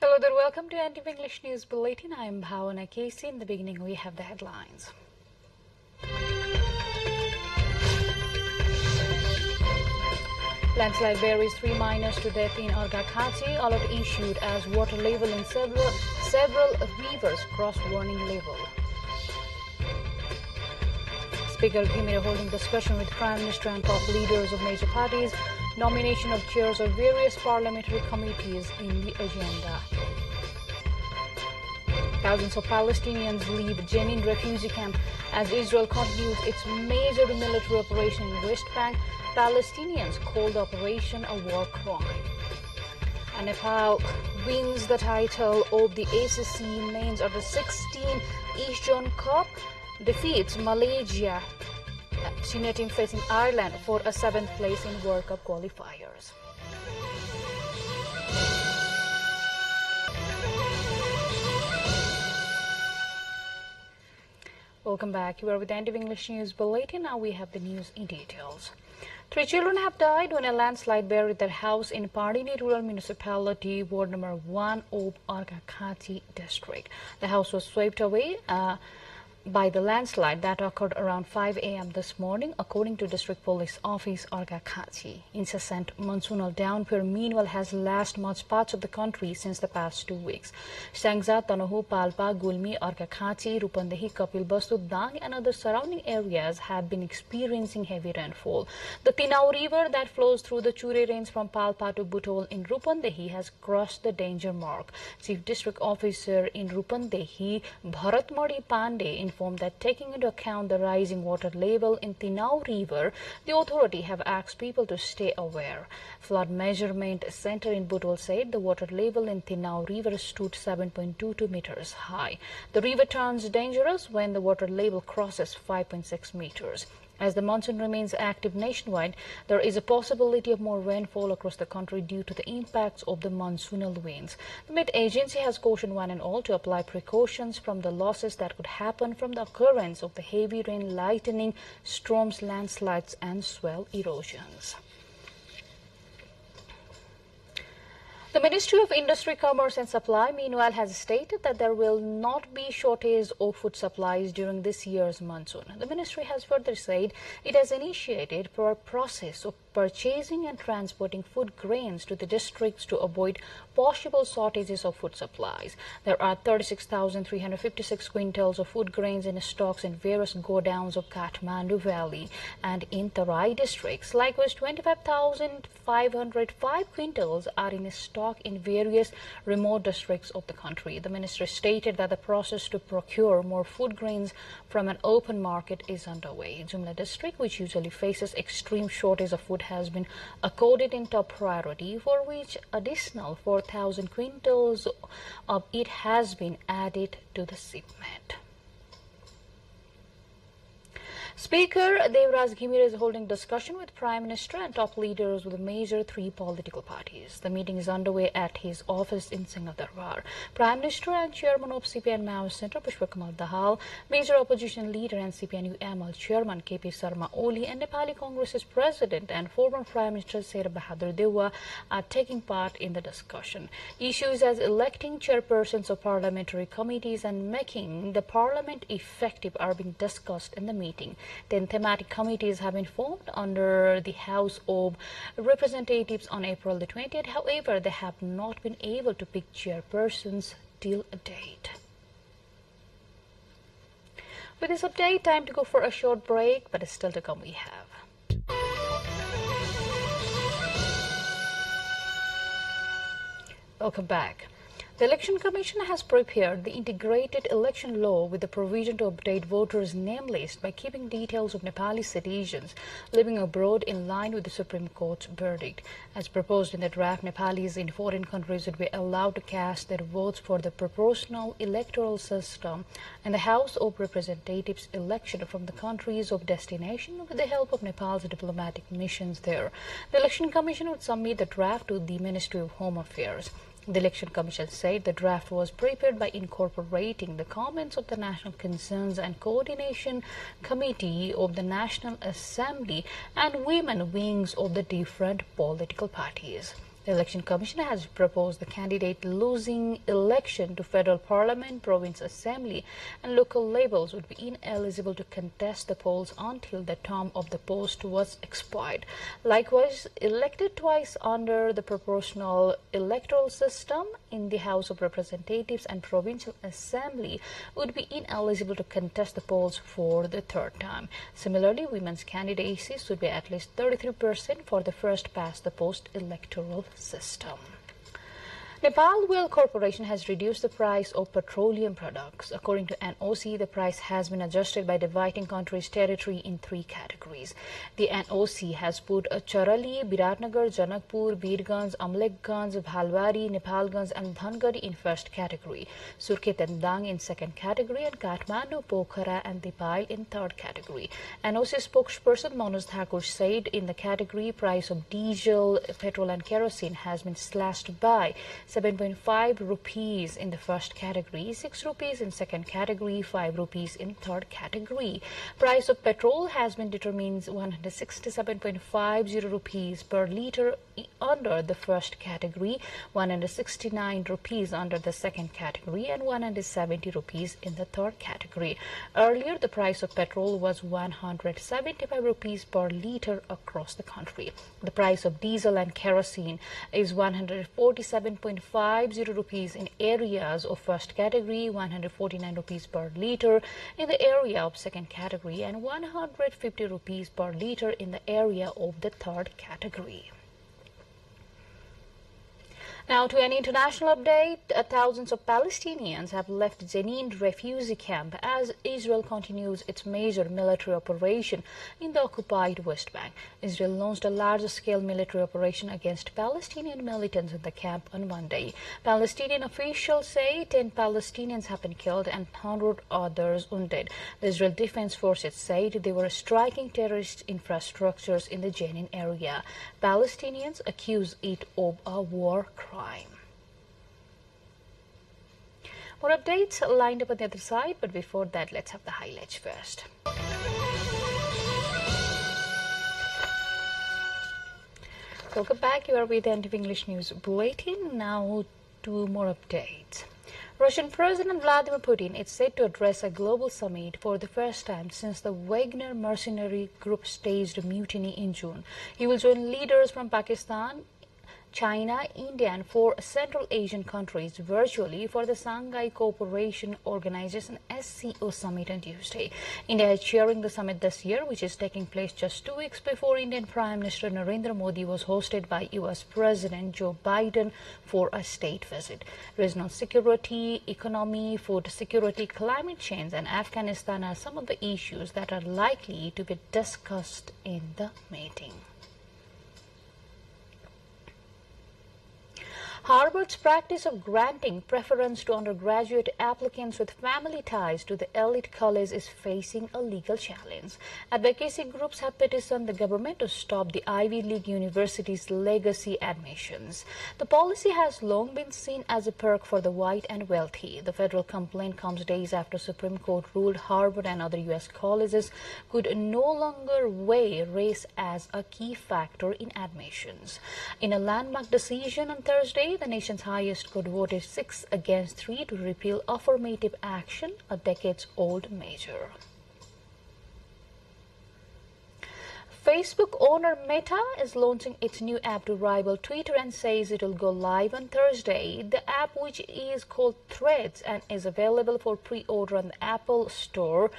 Hello there, welcome to NTV English News Bulletin. I am Bhavana Casey. In the beginning, we have the headlines. Landslide buries 3 miners to death in Argakhati. Alert issued as water level in several rivers cross warning level. Speaker Ghimire holding discussion with Prime Minister and top leaders of major parties. Nomination of chairs of various parliamentary committees in the agenda. Thousands of Palestinians leave Jenin refugee camp as Israel continues its major military operation in West Bank. Palestinians call the operation a war crime. And Nepal wins the title of the ACC Men's Under-16 Asian Cup, defeats Malaysia, senior team facing Ireland for a 7th place in World Cup qualifiers. Welcome back. You are with the NTV English News Bulletin. Now we have the news in details. 3 children have died when a landslide buried their house in Pardini Rural Municipality, Ward number 1 of Argakhati district. The house was swept away by the landslide that occurred around 5 a.m. this morning, according to District Police Office Argakhati. Incessant monsoonal downpour, meanwhile, has lashed much parts of the country since the past 2 weeks. Sangza, Tanohu, Palpa, Gulmi, Argakhati, Rupandehi, Kapilbastu, Dang and other surrounding areas have been experiencing heavy rainfall. The Tinau River that flows through the Chure Range from Palpa to Butol in Rupandehi has crossed the danger mark. Chief District Officer in Rupandehi, Bharat Modi Pandey, informed that taking into account the rising water level in Tinau River, the authority have asked people to stay aware. Flood Measurement Center in Butol said the water level in Tinau River stood 7.22 meters high. The river turns dangerous when the water level crosses 5.6 meters. As the monsoon remains active nationwide, there is a possibility of more rainfall across the country due to the impacts of the monsoonal winds. The Met Agency has cautioned one and all to apply precautions from the losses that could happen from the occurrence of the heavy rain, lightning, storms, landslides and swell erosions. The Ministry of Industry, Commerce and Supply, meanwhile, has stated that there will not be shortage of food supplies during this year's monsoon. The ministry has further said it has initiated a process of purchasing and transporting food grains to the districts to avoid possible shortages of food supplies. There are 36,356 quintals of food grains in stocks in various godowns of Kathmandu Valley and in Tarai districts. Likewise, 25,505 quintals are in stock in various remote districts of the country. The ministry stated that the process to procure more food grains from an open market is underway. Jumla district, which usually faces extreme shortage of food, has been accorded in top priority, for which additional 4,000 quintals of it has been added to the shipment. Speaker Devraj Ghimire is holding discussion with Prime Minister and top leaders of the major 3 political parties. The meeting is underway at his office in Singhdarbar. Prime Minister and Chairman of CPN Maoist Centre Pushpakamal Dahal, major opposition leader and CPNU-ML Chairman KP Sharma Oli and Nepali Congress's President and former Prime Minister Sher Bahadur Dewa are taking part in the discussion. Issues as electing chairpersons of parliamentary committees and making the parliament effective are being discussed in the meeting. 10 thematic committees have been formed under the House of Representatives on April the 20th. However, they have not been able to pick chairpersons till a date. With this update, time to go for a short break, but still to come we have. Welcome back. The Election Commission has prepared the integrated election law with the provision to update voters' name list by keeping details of Nepali citizens living abroad in line with the Supreme Court's verdict. As proposed in the draft, Nepalis in foreign countries would be allowed to cast their votes for the proportional electoral system and the House of Representatives election from the countries of destination with the help of Nepal's diplomatic missions there. The Election Commission would submit the draft to the Ministry of Home Affairs. The Election Commission said the draft was prepared by incorporating the comments of the National Concerns and Coordination Committee of the National Assembly and women wings of the different political parties. The Election Commission has proposed the candidate losing election to federal parliament, province assembly and local levels would be ineligible to contest the polls until the term of the post was expired. Likewise, elected twice under the proportional electoral system in the House of Representatives and Provincial Assembly would be ineligible to contest the polls for the third time. Similarly, women's candidacies would be at least 33% for the first past the post electoral system. Nepal Oil Corporation has reduced the price of petroleum products. According to NOC, the price has been adjusted by dividing country's territory in three categories. The NOC has put Charali, Biratnagar, Janakpur, Birganj, Amlekganj, Bhalwari, Nepalganj and Dhangari in first category, Surkhet and Dang in second category, and Kathmandu, Pokhara and Dipail in third category. NOC spokesperson Manoj Thakur said in the category price of diesel, petrol and kerosene has been slashed by 7.5 rupees in the first category, 6 rupees in second category, 5 rupees in third category. Price of petrol has been determined 167.50 rupees per litre under the first category, 169 rupees under the second category and 170 rupees in the third category. Earlier, the price of petrol was 175 rupees per litre across the country. The price of diesel and kerosene is 147.50 rupees in areas of first category, 149 rupees per litre in the area of second category and 150 rupees per litre in the area of the third category. Now to an international update, thousands of Palestinians have left Jenin refugee camp as Israel continues its major military operation in the occupied West Bank. Israel launched a large-scale military operation against Palestinian militants in the camp on Monday. Palestinian officials say 10 Palestinians have been killed and 100 others wounded. The Israel Defense Forces said they were striking terrorist infrastructures in the Jenin area. Palestinians accuse it of a war crime. More updates lined up on the other side, but before that, let's have the highlights first. Welcome back. You are with the NTV English News Bulletin. Now to more updates. Russian President Vladimir Putin is set to address a global summit for the first time since the Wagner mercenary group staged a mutiny in June. He will join leaders from Pakistan, China, India and 4 Central Asian countries virtually for the Shanghai Cooperation Organization SCO summit on Tuesday. India is chairing the summit this year, which is taking place just 2 weeks before Indian Prime Minister Narendra Modi was hosted by US President Joe Biden for a state visit. Regional security, economy, food security, climate change and Afghanistan are some of the issues that are likely to be discussed in the meeting. Harvard's practice of granting preference to undergraduate applicants with family ties to the elite college is facing a legal challenge. Advocacy groups have petitioned the government to stop the Ivy League university's legacy admissions. The policy has long been seen as a perk for the white and wealthy. The federal complaint comes days after Supreme Court ruled Harvard and other U.S. colleges could no longer weigh race as a key factor in admissions. In a landmark decision on Thursday, the nation's highest court voted 6 against 3 to repeal affirmative action, a decades-old measure. Facebook owner Meta is launching its new app to rival Twitter and says it will go live on Thursday. The app, which is called Threads and is available for pre-order on the Apple Store,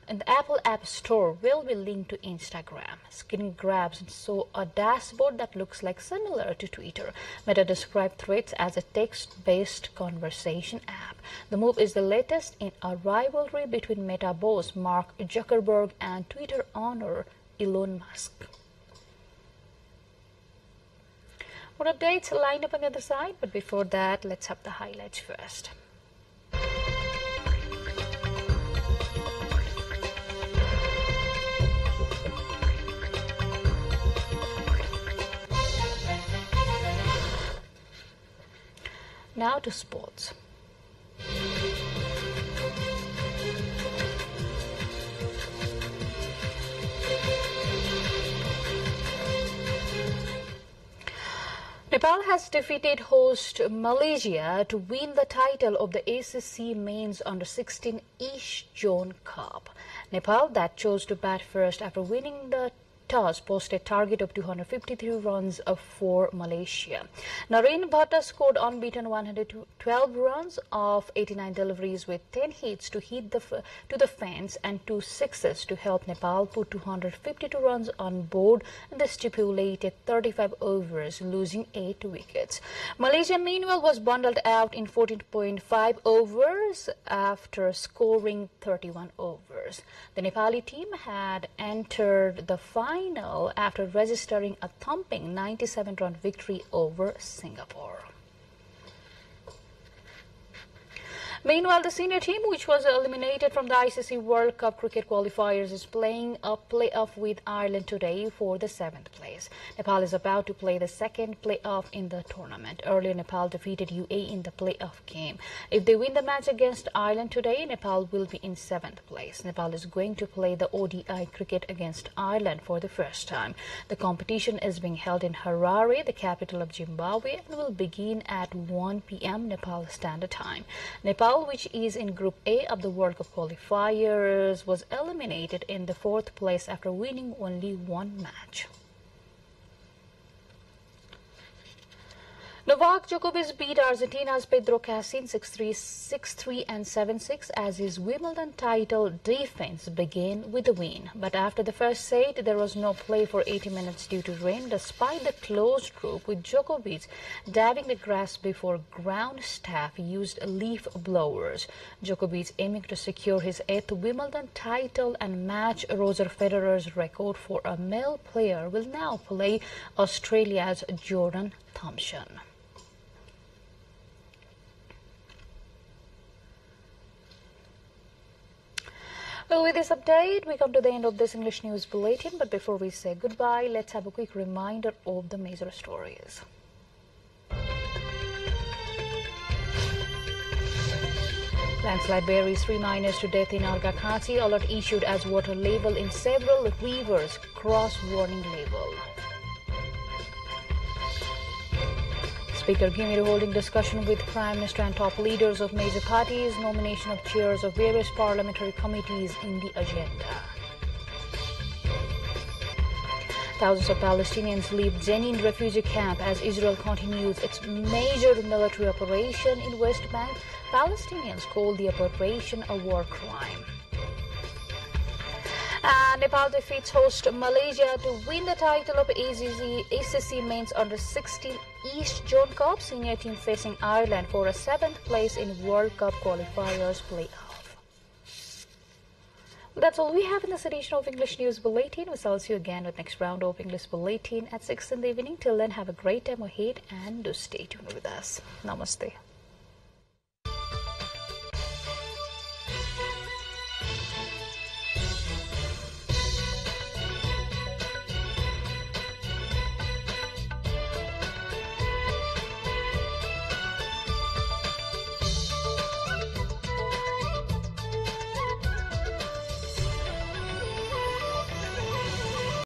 and the Apple App Store, will be linked to Instagram. Screen grabs saw a dashboard that looks like similar to Twitter. Meta described Threads as a text-based conversation app. The move is the latest in a rivalry between Meta boss Mark Zuckerberg and Twitter owner Elon Musk. More updates lined up on the other side, but before that, let's have the highlights first. Now to sports. Nepal has defeated host Malaysia to win the title of the ACC Men's Under-16 East Zone Cup. Nepal, that chose to bat first after winning the toss, posted a target of 253 runs for Malaysia. Naren Bhatta scored unbeaten 112 runs off 89 deliveries with 10 hits to hit to the fence and 2 sixes to help Nepal put 252 runs on board in the stipulated 35 overs, losing 8 wickets. Malaysia, meanwhile, was bundled out in 14.5 overs after scoring 31 overs. The Nepali team had entered the final after registering a thumping 97-run victory over Singapore. Meanwhile, the senior team, which was eliminated from the ICC World Cup cricket qualifiers, is playing a playoff with Ireland today for the 7th place. Nepal is about to play the second playoff in the tournament. Earlier, Nepal defeated UAE in the playoff game. If they win the match against Ireland today, Nepal will be in 7th place. Nepal is going to play the ODI cricket against Ireland for the first time. The competition is being held in Harare, the capital of Zimbabwe, and will begin at 1 p.m. Nepal Standard Time. Nepal, which is in Group A of the World Cup qualifiers, was eliminated in the 4th place after winning only one match. Novak Djokovic beat Argentina's Pedro Cassin 6-3, 6-3 and 7-6 as his Wimbledon title defense began with a win. But after the first set, there was no play for 80 minutes due to rain, despite the closed group, with Djokovic dabbing the grass before ground staff used leaf blowers. Djokovic aiming to secure his 8th Wimbledon title and match Roger Federer's record for a male player will now play Australia's Jordan Thompson. Well, with this update, we come to the end of this English News Bulletin. But before we say goodbye, let's have a quick reminder of the major stories. Landslide buries 3 miners to death in Arghakhansi. Alert issued as water level in several rivers cross warning level. Speaker Gimir holding discussion with Prime Minister and top leaders of major parties. Nomination of chairs of various parliamentary committees in the agenda. Thousands of Palestinians leave Jenin refugee camp as Israel continues its major military operation in West Bank. Palestinians call the operation a war crime. And Nepal defeats host Malaysia to win the title of ACC Men's Under-16 East Zone Cup. Senior team facing Ireland for a 7th place in World Cup qualifiers playoff. Well, that's all we have in this edition of English News Bulletin. We shall see you again with next round of English Bulletin at 6 in the evening. Till then, have a great time ahead and do stay tuned with us. Namaste.